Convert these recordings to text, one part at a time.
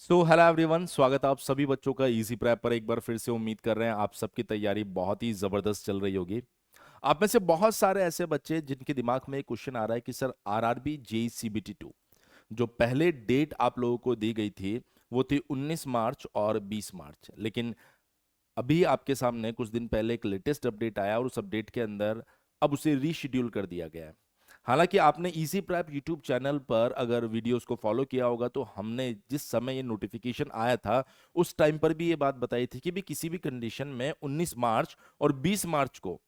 Hello everyone, स्वागत है आप सभी बच्चों का इजी प्रेप पर। एक बार फिर से उम्मीद कर रहे हैं आप सबकी तैयारी बहुत ही जबरदस्त चल रही होगी। आप में से बहुत सारे ऐसे बच्चे जिनके दिमाग में एक क्वेश्चन आ रहा है कि सर आरआरबी जेई सीबीटी 2 जो पहले डेट आप लोगों को दी गई थी वो थी 19 मार्च और 20 मार्च, लेकिन अभी आपके सामने कुछ दिन पहले एक लेटेस्ट अपडेट आया और उस अपडेट के अंदर अब उसे रीशेड्यूल कर दिया गया है। हालांकि आपने इजी प्रैप यूट्यूब चैनल पर अगर वीडियोस को फॉलो किया होगा तो हमने जिस समय ये नोटिफिकेशन आया था उस टाइम पर भी ये बात बताई थी कि भी किसी भी कंडीशन में 19 मार्च और 20 मार्च को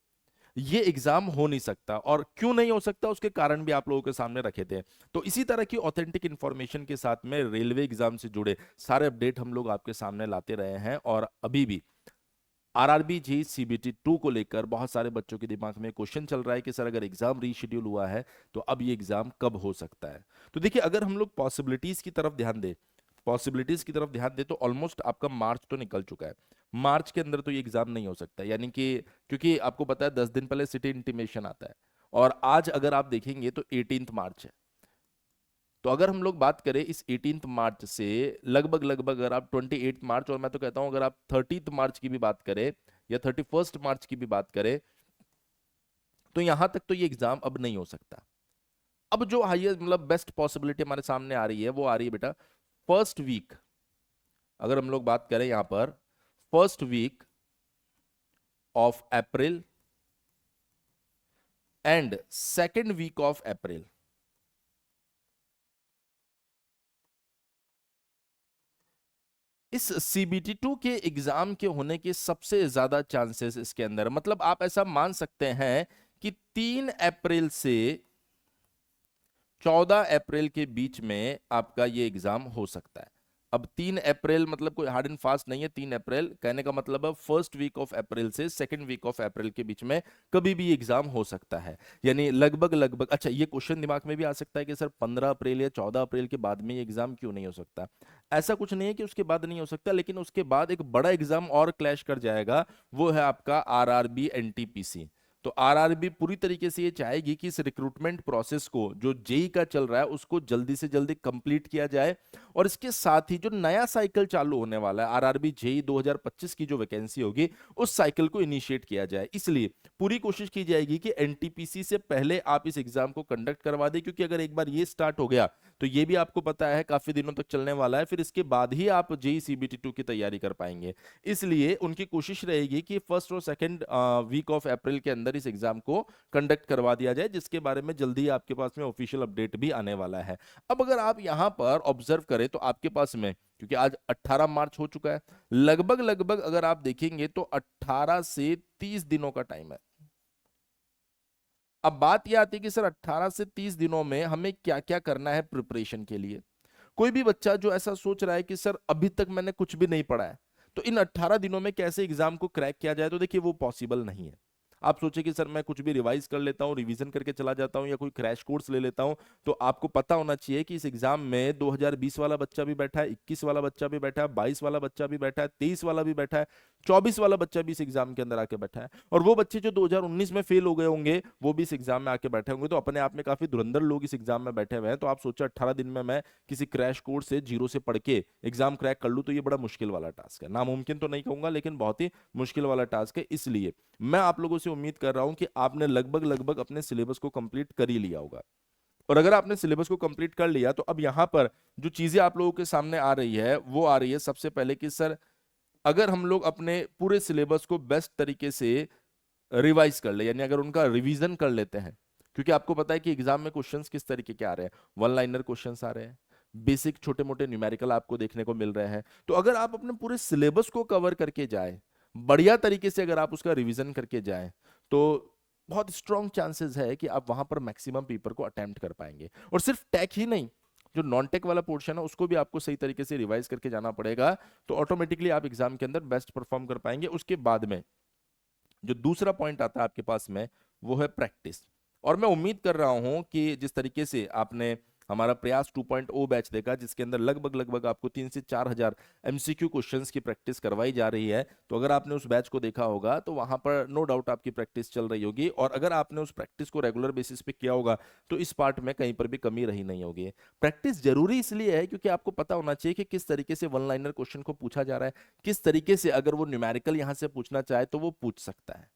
ये एग्जाम हो नहीं सकता, और क्यों नहीं हो सकता उसके कारण भी आप लोगों के सामने रखे थे। तो इसी तरह की ऑथेंटिक इंफॉर्मेशन के साथ में रेलवे एग्जाम से जुड़े सारे अपडेट हम लोग आपके सामने लाते रहे हैं, और अभी भी आरआरबी जी सीबीटी 2 को लेकर बहुत सारे बच्चों के दिमाग में क्वेश्चन चल रहा है कि सर अगर एग्जाम रीशेड्यूल हुआ है तो अब ये एग्जाम कब हो सकता है। तो देखिए, अगर हम लोग पॉसिबिलिटीज की तरफ ध्यान दे तो ऑलमोस्ट आपका मार्च तो निकल चुका है। मार्च के अंदर तो ये एग्जाम नहीं हो सकता, यानी कि क्योंकि आपको पता है 10 दिन पहले सिटी इंटीमेशन आता है, और आज अगर आप देखेंगे तो 18 मार्च है। तो अगर हम लोग बात करें इस 18 मार्च से लगभग लगभग अगर आप 28 मार्च, और मैं तो कहता हूं अगर आप 30 मार्च की भी बात करें या 31 मार्च की भी बात करें, तो यहां तक तो ये एग्जाम अब नहीं हो सकता। अब जो हाईएस्ट मतलब बेस्ट पॉसिबिलिटी हमारे सामने आ रही है वो आ रही है बेटा फर्स्ट वीक। अगर हम लोग बात करें यहां पर first week of April and second week of April, इस सीबीटी 2 के एग्जाम के होने के सबसे ज्यादा चांसेस इसके अंदर, मतलब आप ऐसा मान सकते हैं कि 3 अप्रैल से 14 अप्रैल के बीच में आपका ये एग्जाम हो सकता है। अब 3 अप्रैल मतलब कोई हार्ड एंड फास्ट नहीं है। 3 अप्रैल कहने का मतलब है फर्स्ट वीक ऑफ अप्रैल से सेकंड वीक ऑफ अप्रैल के बीच में कभी भी एग्जाम हो सकता है। यानी लगभग लगभग, अच्छा ये क्वेश्चन दिमाग में भी आ सकता है कि सर 15 अप्रैल या 14 अप्रैल के बाद में ये एग्जाम क्यों नहीं हो सकता। ऐसा कुछ नहीं है कि उसके बाद नहीं हो सकता, लेकिन उसके बाद एक बड़ा एग्जाम और क्लैश कर जाएगा, वो है आपका आरआरबी एनटीपीसी। तो आरआरबी पूरी तरीके से ये चाहेगी कि इस रिक्रूटमेंट प्रोसेस को जो जेई का चल रहा है उसको जल्दी से जल्दी कंप्लीट किया जाए, और इसके साथ ही जो नया साइकिल चालू होने वाला है आरआरबी जेई 2025 की जो वैकेंसी होगी उस साइकिल को इनिशिएट किया जाए। इसलिए पूरी कोशिश की जाएगी कि एनटीपीसी से पहले आप इस एग्जाम को कंडक्ट करवा दें, क्योंकि अगर एक बार ये स्टार्ट हो गया तो ये भी आपको पता है काफी दिनों तक चलने वाला है, फिर इसके बाद ही आप जेई सीबीटी 2 की तैयारी कर पाएंगे। इसलिए उनकी कोशिश रहेगी कि फर्स्ट और सेकंड वीक ऑफ अप्रैल के अंदर इस एग्जाम को कंडक्ट करवा दिया जाए, जिसके बारे में जल्दी आपके पास में ऑफिशियल अपडेट भी आने वाला है। अब अगर आप यहां पर ऑब्जर्व करें तो आपके पास में, क्योंकि आज 18 मार्च हो चुका है, लगभग लगभग अगर आप देखेंगे तो 18 से 30 दिनों का टाइम है। अब बात यह आती है कि सर 18 से 30 दिनों में हमें क्या क्या करना है प्रिपरेशन के लिए। कोई भी बच्चा जो ऐसा सोच रहा है कि सर अभी तक मैंने कुछ भी नहीं पढ़ा है तो इन 18 दिनों में कैसे एग्जाम को क्रैक किया जाए, तो देखिए वो पॉसिबल नहीं है। आप सोचे कि सर मैं कुछ भी रिवाइज कर लेता हूं, रिवीजन करके चला जाता हूं या कोई क्रैश कोर्स ले लेता हूं, तो आपको पता होना चाहिए कि इस एग्जाम में 2020 वाला बच्चा भी बैठा है, 21 वाला बच्चा भी बैठा है, 22 वाला बच्चा भी बैठा है, 23 वाला भी बैठा है, 24 वाला बच्चा भी इस एग्जाम के अंदर आके बैठा है, और वो बच्चे जो 2019 में फेल हो गए होंगे वो भी इस एग्जाम में आके बैठे होंगे। तो अपने आप में काफी धुरंधर लोग इस एग्जाम में बैठे हुए हैं। तो आप सोचो 18 दिन में मैं किसी क्रैश कोर्स से जीरो से पढ़ के एग्जाम क्रैक कर लूं तो ये बड़ा मुश्किल वाला टास्क है। नामुमकिन तो नहीं कहूंगा, लेकिन बहुत ही मुश्किल वाला टास्क है। इसलिए मैं आप लोगों से उम्मीद कर रहा हूं कि आपने लगभग लगभग अपने सिलेबस को कंप्लीट कर ही लिया होगा। और अगर आपने सिलेबस को कंप्लीट कर लिया तो अब यहां पर जो चीजें आप लोगों के सामने आ रही है वो आ रही है सबसे पहले कि सर अगर हम लोग अपने पूरे सिलेबस को बेस्ट तरीके से रिवाइज कर ले, यानी अगर उनका रिवीजन कर लेते हैं, क्योंकि आपको पता है कि एग्जाम में क्वेश्चंस किस तरीके के आ रहे हैं, वन लाइनर क्वेश्चंस आ रहे हैं, बेसिक छोटे मोटे न्यूमेरिकल आपको देखने को मिल रहे हैं। तो अगर आप अपने पूरे सिलेबस को कवर करके जाए, बढ़िया तरीके से अगर आप उसका रिवीजन करके जाए, तो बहुत स्ट्रॉन्ग चांसेस है कि आप वहां पर मैक्सिमम पेपर को अटेम्प्ट कर पाएंगे। और सिर्फ टेक ही नहीं, जो नॉन टेक वाला पोर्शन है उसको भी आपको सही तरीके से रिवाइज करके जाना पड़ेगा, तो ऑटोमेटिकली आप एग्जाम के अंदर बेस्ट परफॉर्म कर पाएंगे। उसके बाद में जो दूसरा पॉइंट आता है आपके पास में वो है प्रैक्टिस। और मैं उम्मीद कर रहा हूं कि जिस तरीके से आपने हमारा प्रयास 2.0 बैच देखा, जिसके अंदर लगभग लगभग आपको 3 से 4 हजार एमसीक्यू क्वेश्चंस की प्रैक्टिस करवाई जा रही है। तो अगर आपने उस बैच को देखा होगा तो वहां पर नो डाउट आपकी प्रैक्टिस चल रही होगी, और अगर आपने उस प्रैक्टिस को रेगुलर बेसिस पे किया होगा तो इस पार्ट में कहीं पर भी कमी रही नहीं होगी। प्रैक्टिस जरूरी इसलिए है क्योंकि आपको पता होना चाहिए कि किस तरीके से वन लाइनर क्वेश्चन को पूछा जा रहा है, किस तरीके से अगर वो न्यूमेरिकल यहां से पूछना चाहे तो वो पूछ सकता है।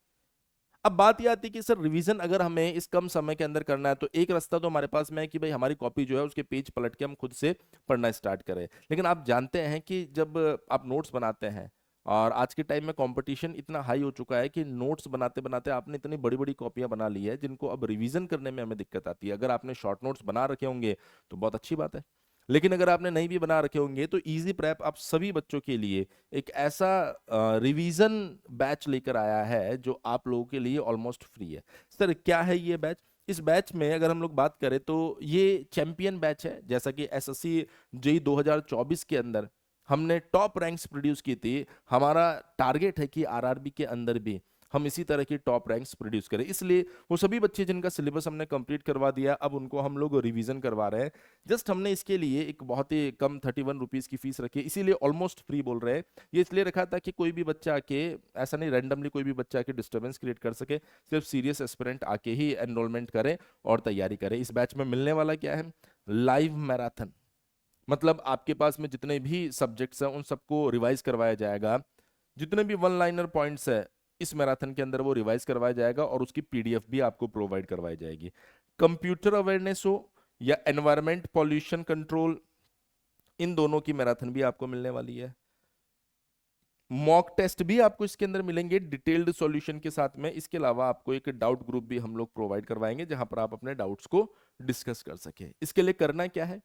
अब बात यह आती है कि सर रिवीजन अगर हमें इस कम समय के अंदर करना है तो एक रास्ता तो हमारे पास में है कि भाई हमारी कॉपी जो है उसके पेज पलट के हम खुद से पढ़ना स्टार्ट करें। लेकिन आप जानते हैं कि जब आप नोट्स बनाते हैं, और आज के टाइम में कंपटीशन इतना हाई हो चुका है कि नोट्स बनाते बनाते आपने इतनी बड़ी बड़ी कॉपियां बना ली है जिनको अब रिवीजन करने में हमें दिक्कत आती है। अगर आपने शॉर्ट नोट्स बना रखे होंगे तो बहुत अच्छी बात है, लेकिन अगर आपने नहीं भी बना रखे होंगे तो इजी प्रेप आप सभी बच्चों के लिए एक ऐसा रिवीजन बैच लेकर आया है जो आप लोगों के लिए ऑलमोस्ट फ्री है। सर क्या है ये बैच? इस बैच में अगर हम लोग बात करें तो ये चैंपियन बैच है। जैसा कि एसएससी जेई 2024 के अंदर हमने टॉप रैंक्स प्रोड्यूस की थी, हमारा टारगेट है कि आरआरबी के अंदर भी हम इसी तरह की टॉप रैंक्स प्रोड्यूस करें। इसलिए वो सभी बच्चे जिनका सिलेबस हमने कंप्लीट करवा दिया, अब उनको हम लोग रिवीजन करवा रहे हैं। जस्ट हमने इसके लिए एक बहुत ही कम 31 रुपीज की फीस रखी है, इसीलिए ऑलमोस्ट फ्री बोल रहे हैं। ये इसलिए रखा था कि कोई भी बच्चा आके, ऐसा नहीं रैंडमली कोई भी बच्चा आके डिस्टर्बेंस क्रिएट कर सके, सिर्फ सीरियस एस्पिरेंट आके ही एनरोलमेंट करें और तैयारी करें। इस बैच में मिलने वाला क्या है? लाइव मैराथन, मतलब आपके पास में जितने भी सब्जेक्ट्स हैं उन सबको रिवाइज करवाया जाएगा। जितने भी वन लाइनर पॉइंट्स है इस मैराथन के अंदर वो रिवाइज करवाया जाएगा और उसकी पीडीएफ भी आपको प्रोवाइड करवाई जाएगी। कंप्यूटर अवेयरनेस हो या एनवायरमेंट पॉल्यूशन कंट्रोल, इन दोनों की मैराथन भी आपको मिलने वाली है। मॉक टेस्ट भी आपको इसके अंदर मिलेंगे डिटेल्ड सॉल्यूशन के साथ में। इसके अलावा आपको एक डाउट ग्रुप भी हम लोग प्रोवाइड करवाएंगे जहां पर आप अपने डाउट्स को डिस्कस कर सके। इसके लिए करना क्या है,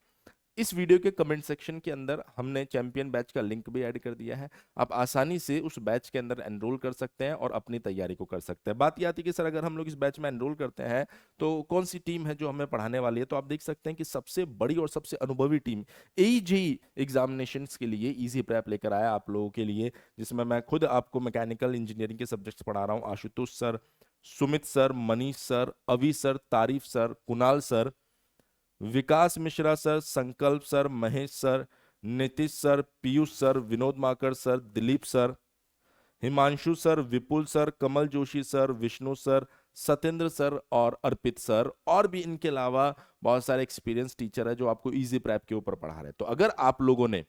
इस वीडियो के कमेंट सेक्शन के अंदर हमने चैंपियन बैच का लिंक भी ऐड कर दिया है। आप आसानी से उस बैच के अंदर एनरोल कर सकते हैं और अपनी तैयारी को कर सकते हैं। बात यह आती है कि सर अगर हम लोग इस बैच में एनरोल करते हैं तो कौन सी टीम है जो हमें पढ़ाने वाली है? तो आप देख सकते हैं कि सबसे बड़ी और सबसे अनुभवी टीम एईजी एग्जामिनेशंस के लिए इजी प्रेप लेकर आया आप लोगों के लिए, जिसमें मैं खुद आपको मैकेनिकल इंजीनियरिंग के सब्जेक्ट्स पढ़ा रहा हूँ। Ashutosh sir, Sumit sir, Manish sir, Avi sir, Tarif sir, Kunal sir, Vikas Mishra sir, Sankalp sir, Mahesh sir, Nitish sir, Piyush sir, Vinod Makar sir, Dilip sir, Himanshu sir, Vipul sir, Kamal Joshi sir, Vishnu sir, Satyendra sir और अर्पित सर, और भी इनके अलावा बहुत सारे एक्सपीरियंस टीचर है जो आपको इजी प्रैप के ऊपर पढ़ा रहे हैं। तो अगर आप लोगों ने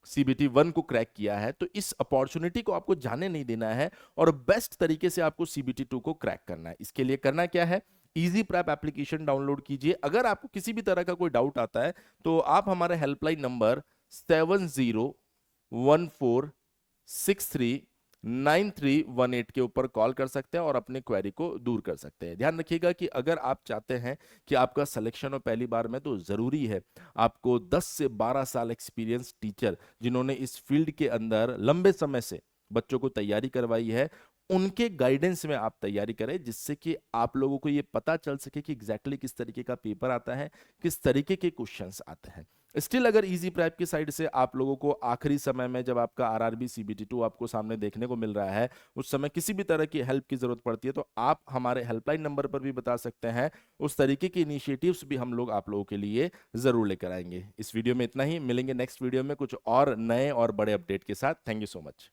सीबीटी 1 को क्रैक किया है तो इस अपॉर्चुनिटी को आपको जाने नहीं देना है और बेस्ट तरीके से आपको सीबीटी 2 को क्रैक करना है। इसके लिए करना क्या है, इजी प्रैप एप्लीकेशन डाउनलोड कीजिए। अगर आपको किसी भी तरह का कोई डाउट आता है तो आप हमारे हेल्पलाइन नंबर 7014639318 के ऊपर कॉल कर सकते हैं और अपने क्वेरी को दूर कर सकते हैं। ध्यान रखिएगा कि अगर आप चाहते हैं कि आपका सिलेक्शन हो पहली बार में, तो जरूरी है आपको 10 से 12 साल एक्सपीरियंस टीचर जिन्होंने इस फील्ड के अंदर लंबे समय से बच्चों को तैयारी करवाई है, उनके गाइडेंस में आप तैयारी करें, जिससे कि आप लोगों को ये पता चल सके कि एग्जैक्टली किस तरीके का पेपर आता है, किस तरीके के क्वेश्चंस आते हैं। स्टिल अगर इजी प्रैप की साइड से आप लोगों को आखिरी समय में जब आपका आरआरबी सीबीटी 2 आपको सामने देखने को मिल रहा है, उस समय किसी भी तरह की हेल्प की जरूरत पड़ती है तो आप हमारे हेल्पलाइन नंबर पर भी बता सकते हैं। उस तरीके के इनिशिएटिव्स भी हम लोग आप लोगों के लिए जरूर लेकर आएंगे। इस वीडियो में इतना ही, मिलेंगे नेक्स्ट वीडियो में कुछ और नए और बड़े अपडेट के साथ। Thank you so much.